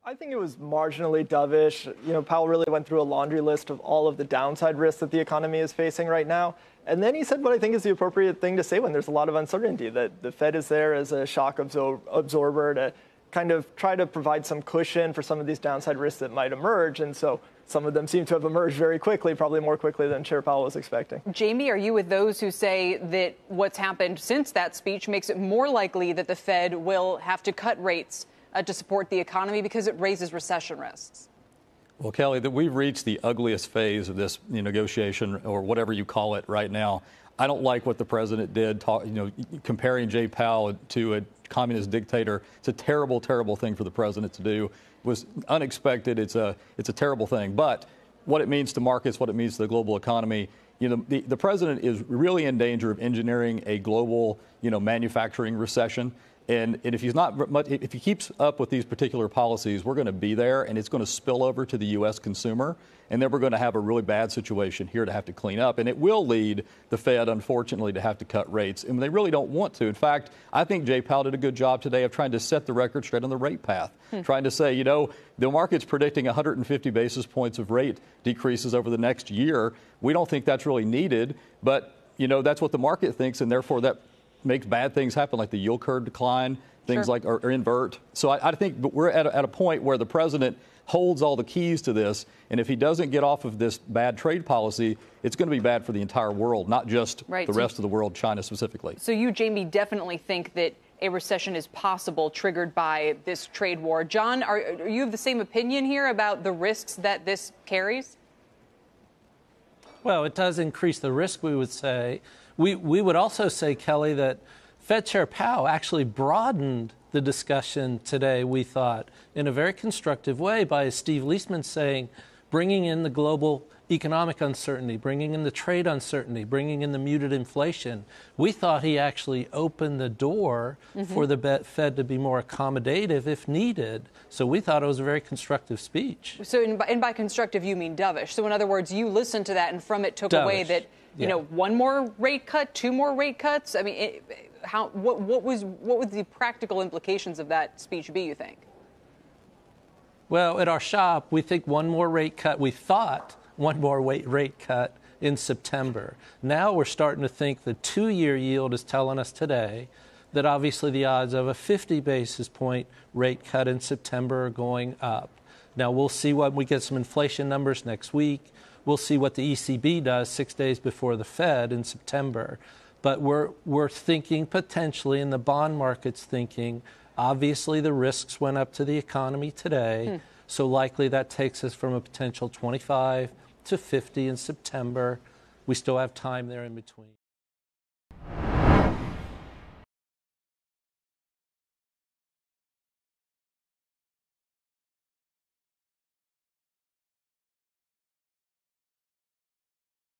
I think it was marginally dovish. Powell really went through a laundry list of all of the downside risks that the economy is facing right now. And then he said what I think is the appropriate thing to say when there's a lot of uncertainty, that the Fed is there as a shock absorber to kind of try to provide some cushion for some of these downside risks that might emerge. And so some of them seem to have emerged very quickly, probably more quickly than Chair Powell was expecting. Jamie, are you with those who say that what's happened since that speech makes it more likely that the Fed will have to cut rates to support the economy because it raises recession risks? Well, Kelly, that we've reached the ugliest phase of this negotiation, or whatever you call it, right now. I don't like what the president did, comparing Jay Powell to a communist dictator. It's a terrible, terrible thing for the president to do. It was unexpected. It's a terrible thing. But what it means to markets, what it means to the global economy, the president is really in danger of engineering a global, manufacturing recession. And if he keeps up with these particular policies, we're going to be there, and it's going to spill over to the U.S. consumer, and then we're going to have a really bad situation here to have to clean up. And it will lead the Fed, unfortunately, to have to cut rates, and they really don't want to. In fact, I think Jay Powell did a good job today of trying to set the record straight on the rate path, trying to say, the market's predicting 150 basis points of rate decreases over the next year. We don't think that's really needed, but, that's what the market thinks, and therefore that makes bad things happen, like the yield curve decline, things like or invert. So I think we're at a point where the president holds all the keys to this, and if he doesn't get off of this bad trade policy, it's going to be bad for the entire world, not just the rest of the world, China specifically. So you, Jamie, definitely think that a recession is possible triggered by this trade war. John, are you of the same opinion here about the risks that this carries? Well, it does increase the risk, we would say. We would also say, Kelly, that Fed Chair Powell actually broadened the discussion today, we thought, in a very constructive way by, as Steve Leisman saying, bringing in the global economic uncertainty, bringing in the trade uncertainty, bringing in the muted inflation. We thought he actually opened the door for the Fed to be more accommodative if needed. So we thought it was a very constructive speech. So, and by constructive, you mean dovish. So in other words, you listened to that and from it took away that, one more rate cut, two more rate cuts. I mean, what would the practical implications of that speech be, you think? Well, at our shop, we think one more rate cut. We thought one more rate cut in September. Now we're starting to think the 2-year yield is telling us today that obviously the odds of a 50 basis point rate cut in September are going up. Now we'll see when we get some inflation numbers next week. We'll see what the ECB does 6 days before the Fed in September. But we're thinking potentially, and the bond market's thinking, obviously the risks went up to the economy today. So likely that takes us from a potential 25 to 50 in September. We still have time there in between.